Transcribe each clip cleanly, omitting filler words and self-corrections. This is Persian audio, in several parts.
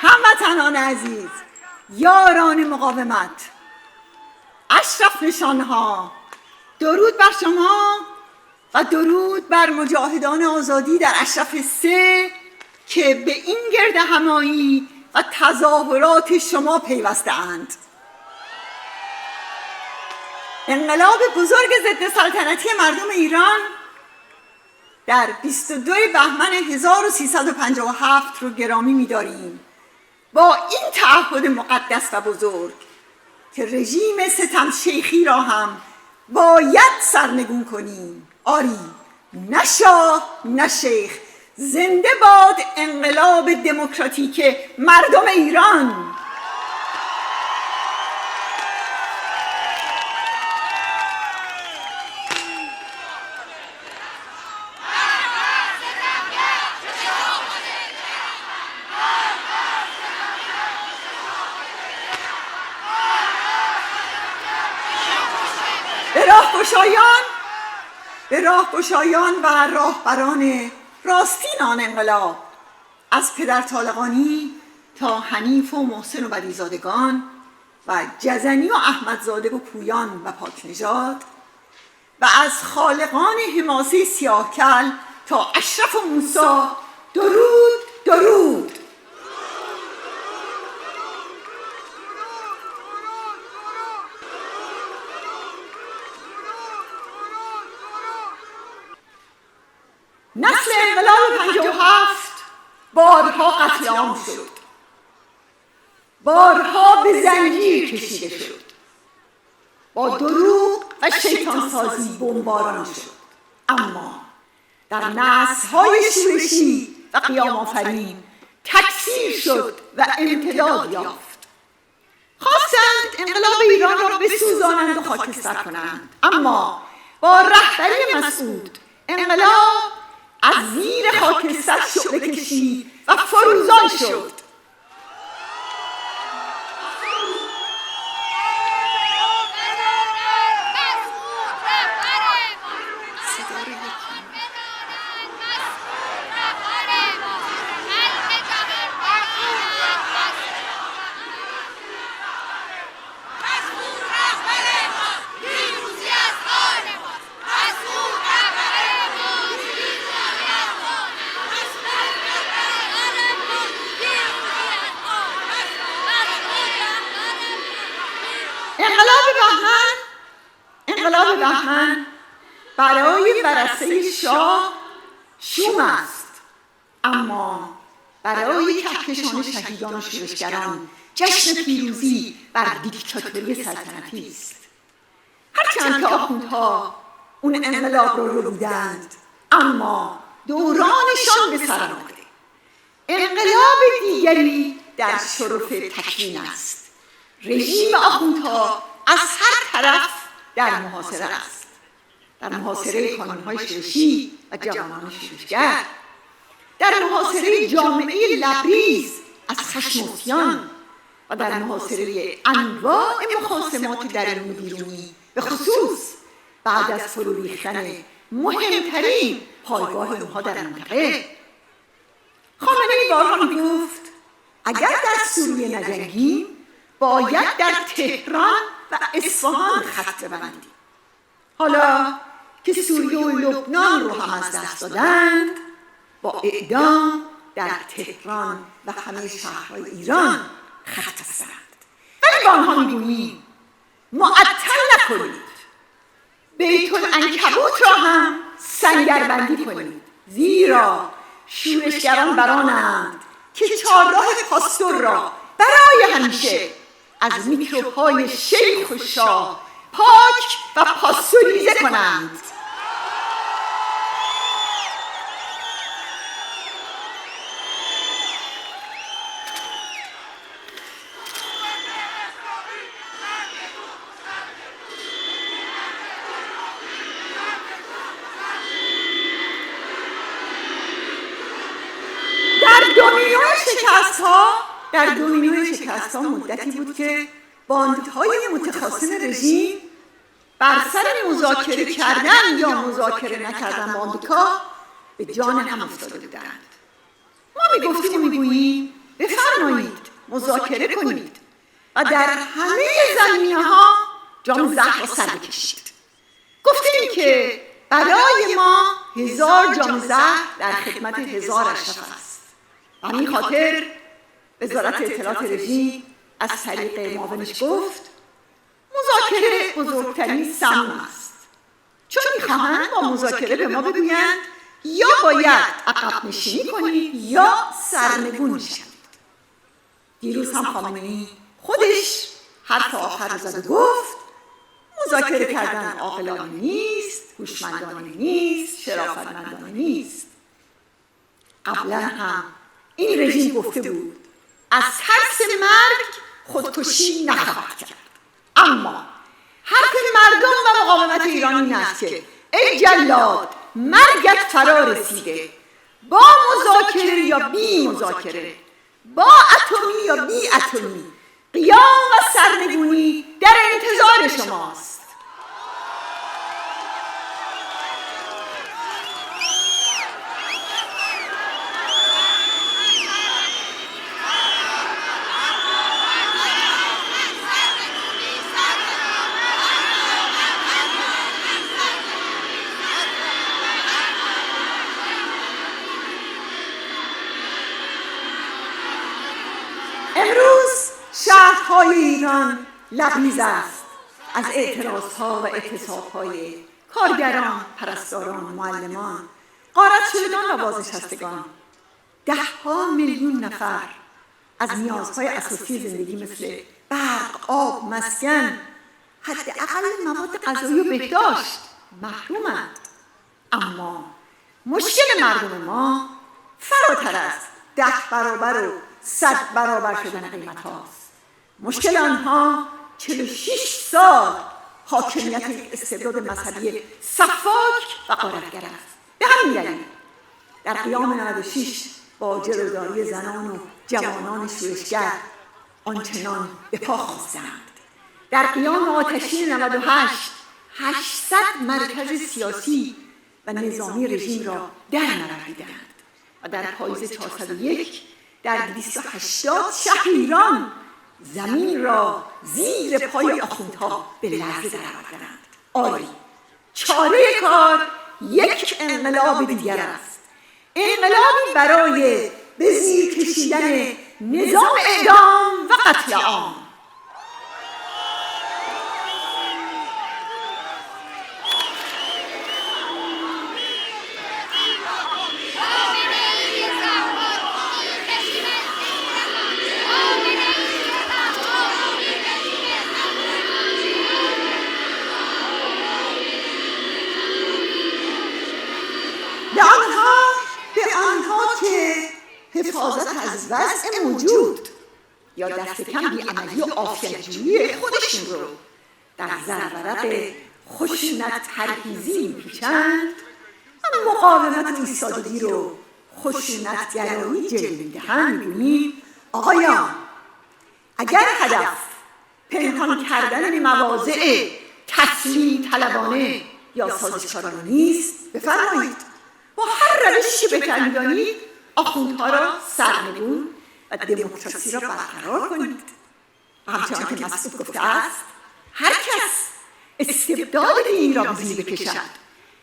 هموطنان عزیز، یاران مقاومت، اشرف نشانها، درود بر شما و درود بر مجاهدان آزادی در اشرف 3 که به این گرد همایی و تظاهرات شما پیوسته اند. انقلاب بزرگ ضد سلطنتی مردم ایران در 22 بهمن 1357 رو گرامی می‌داریم با این تعهد مقدس و بزرگ که رژیم ستم شیخی را هم باید سرنگون کنیم. آری، نه شاه نه شیخ، زنده باد انقلاب دموکراتیک مردم ایران. به راهگشایان و راهبران راستین آن انقلاب، از پدر طالقانی تا حنیف و محسن و بدیزادگان و جزنی و احمدزاده و پویان و پاکنژاد، و از خالقان حماسه سیاهکل تا اشرف و موسی، درود درود. نسل انقلاب 57 بارها قتل عام شد، بارها به زنجیر کشیده شد، با دروغ و شیطان سازی بمباران شد، اما در نسل‌های شورشی و قیام آفرین تکثیر شد و امتداد یافت. خواستند انقلاب ایران را بسوزانند و خاکستر کنند، اما با رهبری مسعود انقلاب از زیر خاکستر شعله کشید و فروزان شد. انقلاب بهمن برای ورثه شاه شوم است، اما برای کهکشان شهیدان و شورشگران جشن پیروزی بر دیکتاتوری سلطنتی است. هرچند که آخوندها اون انقلاب رو بودند، اما دورانشان به سر آمده. انقلاب دیگری در شرف تکوین است. رژیم آخوندها از هر طرف در محاصره است، در محاصره کانون‌های شورشی و جوانان شورشگر، در محاصره جامعه لبریز از خشم و عصیان و در محاصره انواع مخاصمات درونی و بیرونی، به خصوص بعد از فرو ریختن مهمترین پایگاه اونها در منطقه. خامنه‌ای بارها میگفت اگر در سوریه نجنگیم باید در تهران و اصفهان خط ببندیم. حالا که سوریه و لبنان رو هم از دست دادند، با اعدام در تهران و همه شهرهای ایران خط بستند. ولی با آنها میگوییم معطل نکنید، بیت العنکبوت را هم سنگربندی کنید، زیرا شورشگران برانند که چهارراه پاستور را برای همیشه از میکروب‌های شیخ و شاه پاک و پاستوریزه کنند. در دومینوی شکست‌ها مدتی بود که باندهای متخاصم رژیم بر سر مذاکره کردن یا مذاکره نکردن با آمریکا به جان هم افتاده بودند. ما میگفتیم و میگوییم بفرمایید مذاکره کنید و در همه زمینه‌ها جام زهر را سر بکشید. گفتیم که برای ما 1000 جام زهر در خدمت 1000 اشرف است. و همین خاطر وزارت اطلاعات رژیم از طریق معاونش گفت مذاکره بزرگترین سموم است، چون میخواهند با مذاکره به ما بگویند یا باید عقب نشینی کنید یا سرنگون شوید. دیروز هم خامنه‌ای خودش حرف آخر رو زد و گفت مذاکره کردن عاقلانه نیست، هوشمندانه نیست، شرافتمندانه نیست. قبلا هم این رژیم گفته بود از ترس مرگ خودکشی نخواهد کرد. اما حرف مردم و مقاومت ایران این است که ای جلاد مرگت فرا رسیده، با مذاکره یا بی مذاکره، با اتمی یا بی اتمی، قیام و سرنگونی در انتظار شماست. امروز شهرهای ایران لبریز است از اعتراضها و اعتصابهای کارگران، پرستاران، معلمان، غارت شدگان و بازنشستگان. 10 میلیون نفر از نیازهای اساسی زندگی مثل برق، آب، مسکن، حداقل مواد غذایی و بهداشت محرومند. اما مشکل مردم ما فراتر از 10 برابر و 100 برابر شدن قیمت هاست. مشکل آنها 46 سال حاکمیت استبداد مذهبی سفاک و غارتگر است. به همین دلیل در قیام 96 با جلوداری زنان و جوانان شورشگر آنچنان به پا خواستند. در قیام آتشین 98 800 مرکز سیاسی و نظامی رژیم را در نوردیدند و در پاییز 401 در 280 شهر ایران زمین را زیر پای آخوندها به لرزه درآوردند. آری، چاره کار یک انقلاب دیگر است. انقلابی برای به زیر کشیدن نظام اعدام و قتل عام. به آنها که حفاظت از وضع موجود یا دست کم بی‌عملی و عافیت‌جویی خودشون رو در زرورق خشونت ترهیزی می‌پیچند و مقاومت و ایستادگی رو خشونت‌گرایی جلوه می‌دهند، می‌گوییم آقایان اگر هدف پنهان کردن مواضع تسلیح طلبانه یا سازشکارانه نیست، بفرمایید با هر روشی که بهتر می‌دانید آخوندها را سرنگون و دموکراسی را برقرار کنید. همچنان که مسعود گفته است هر کس استبداد دینی را به زیر بکشد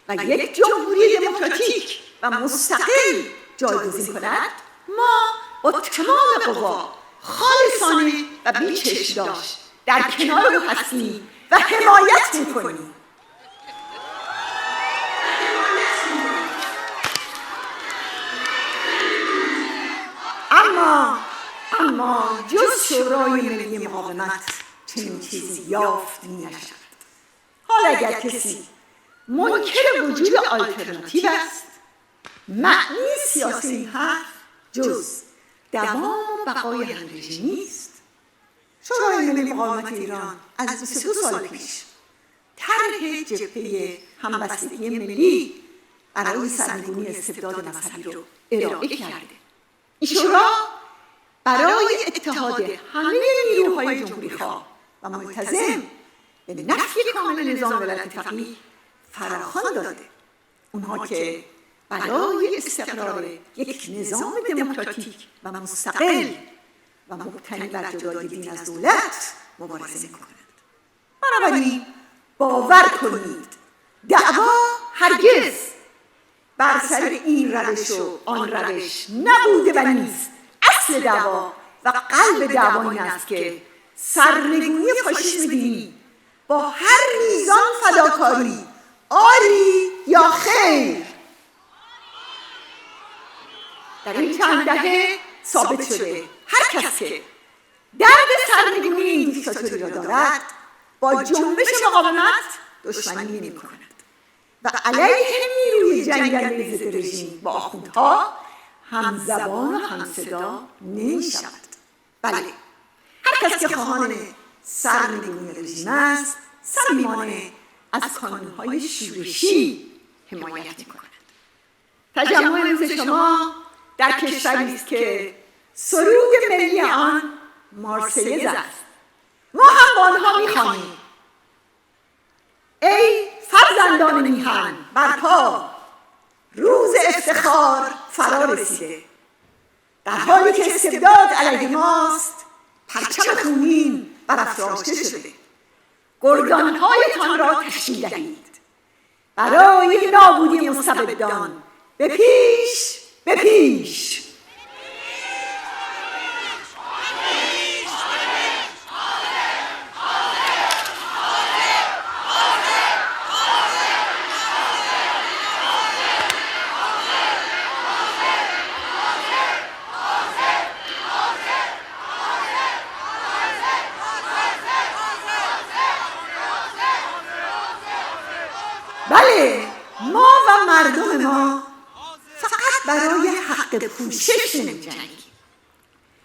و یک جمهوری دموکراتیک و مستقل جایگزین کند، ما با تمام قوا خالصانه و بی چشم داشت در کنار او هستیم و حمایت می‌کنیم. اما جز شورای ملی مقاومت چنین چیزی یافت نمی‌شود. حالا اگر کسی منکر وجود آلترناتیو است، معنی سیاسی این حرف جز دوام و بقای هم رژیم نیست. شورای ملی مقاومت ایران از 22 سال پیش طرح جبهه همبستگی ملی برای سرنگونی استبداد مذهبی رو ارائه کرده. این شورا برای اتحاد همه نیروهای جمهوری‌خواه و ملتزم به نفی کامل نظام ولایت فقیه فراخوان داده. اونها که برای استقرار یک نظام دموکراتیک و مستقل و مبتنی بر جدایی دین از دولت مبارزه می‌کند. بنابراین باور کنید دعوا هرگز بر سر این روش و آن روش نبوده و نیست. اصل دعوا و قلب دعوا این است که سرنگونی فاشیسم دینی با هر میزان فداکاری آری یا خیر در این چند دهه ثابت شده هر کس که درد سرنگونی این دیکتاتوری را دارد با جنبش مقاومت دشمنی نمی‌کند و علیه نیروی جنگنده ضد رژیم با آخوندها همزبان و همصدا نمی‌شود. بله، هر کس که خواهان سرنگونی رژیم است صمیمانه از کانون‌های شورشی حمایت می‌کند. تجمع امروز شما در کشوری است که سرود ملی آن مارسیز است. ما هم با آنها می‌خوانیم ای فرزندان میهن برپا، روز افتخار فرا رسیده. در حالی که استبداد علیه ماست پرچم خونین برافراشته شده. گردان‌هایتان را تشکیل دهید برای نابودی مستبدان. به پیش، به پیش. بله، ما و مردم ما فقط برای حق پوشش نمی‌جنگیم.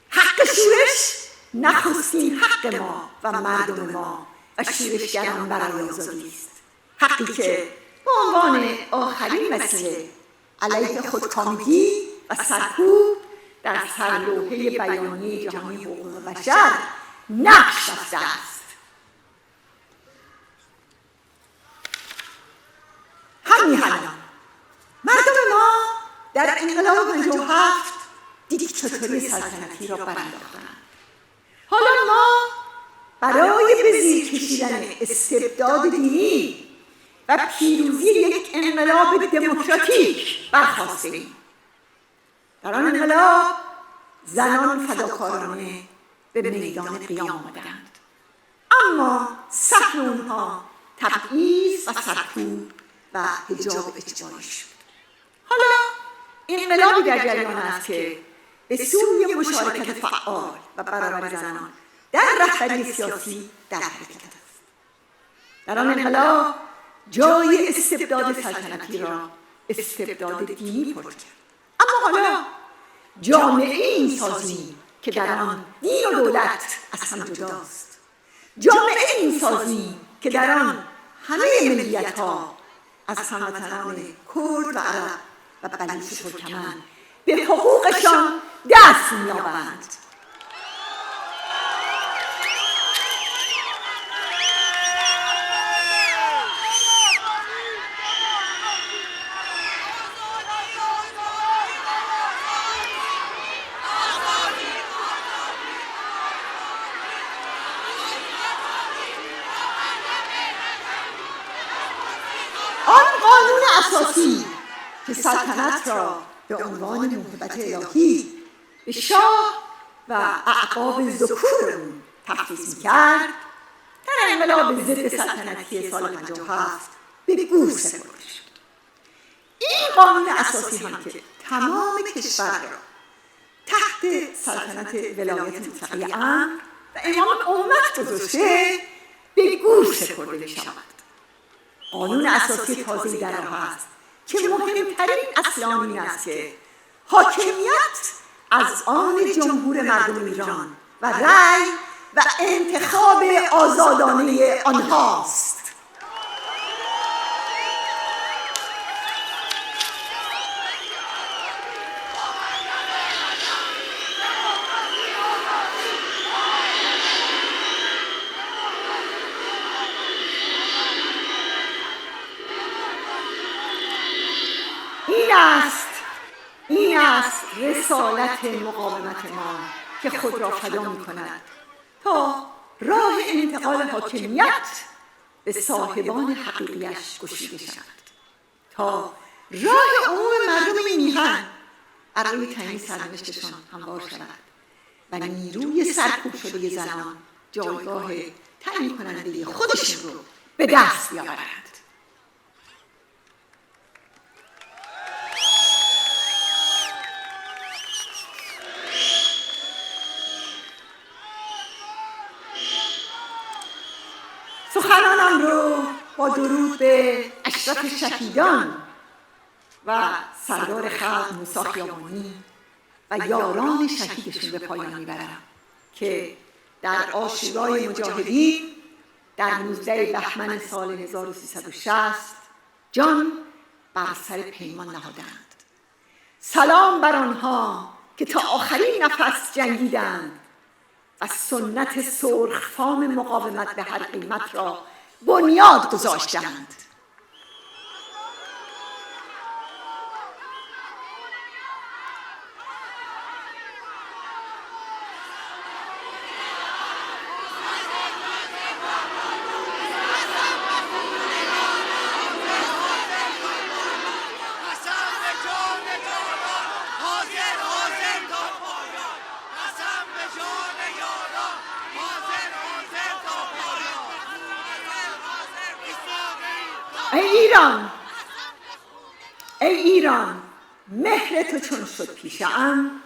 حق شورش نخستین حق ما و مردم ما و شورشگران برای آزادی است. حقی که به عنوان آخرین وسیله علیه خودکامگی و سرکوب در سرلوحه بیانیه جهانی حقوق بشر نقش بسته است. همین مردم ما در انقلاب 57 دیکتاتوری سلطنتی را برانداختند. حالا ما برای به زیر کشیدن استبداد دینی و پیروزی یک انقلاب دموکراتیک برخاسته‌ایم. در آن انقلاب زنان فداکارانه به میدان قیام آمدند، اما سهم اونها تبعیض و سرکوب و حجاب اجباری شد. حالا انقلابی در جریان است که به سوی مشارکت فعال و برابر زنان در رهبری سیاسی در حرکت است. در آن انقلاب جای استبداد سلطنتی را استبداد دینی پر کرد. اما حالا جامعه این سازیم که در آن دین و دولت از هم جداست. جامعه این سازیم که در آن همه ملیت‌ها از هموطنان کرد و عرب و بلوچ و ترکمن به حقوقشان دست می‌یابند. قانون اساسی که سلطنت را به عنوان موهبت الهی به شاه و اعقاب ذکور اون تفویض می‌کرد، در انقلاب ضد سلطنتی سال 57 به گور سپرده شد. این قانون اساسی هم که تمام کشور را تحت سلطنت ولایت مطلقه امر و امام امت گذاشته به گور سپرده می‌شود. قانون اساسی تازه‌ای در راه است که مهمترین اصل آن این است که حاکمیت از آن جمهور مردم ایران و رأی و انتخاب آزادانه آنهاست. این این است رسالت مقاومت ما که خود را فدا می کند تا راه انتقال حاکمیت به صاحبان حقیقیش گشوده شود، تا راه عموم مردم این میهن برای تعیین سرنوشتشان هموار شود و نیروی سرکوب شده زنان جایگاه تعیین کننده خودشون رو به دست بیاورند. سخنانم رو با درود به اشرف شهیدان و سردار خلق موسی خیابانی و یاران شهیدشون به پایان میبرم که در عاشورای مجاهدین در 19 بهمن سال 1360 جان بر سر پیمان نهادند. سلام بر آنها که تا آخرین نفس جنگیدند و سنت سرخفام مقاومت به هر قیمت را بنیاد گذاشتند. ای ایران، مهر تو چون شد پیشه‌ام،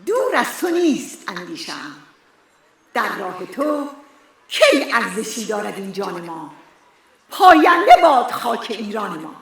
دور از تو نیست اندیشه‌ام. در راه تو کی ارزشی دارد این جان ما، پاینده باد خاک ایران ما.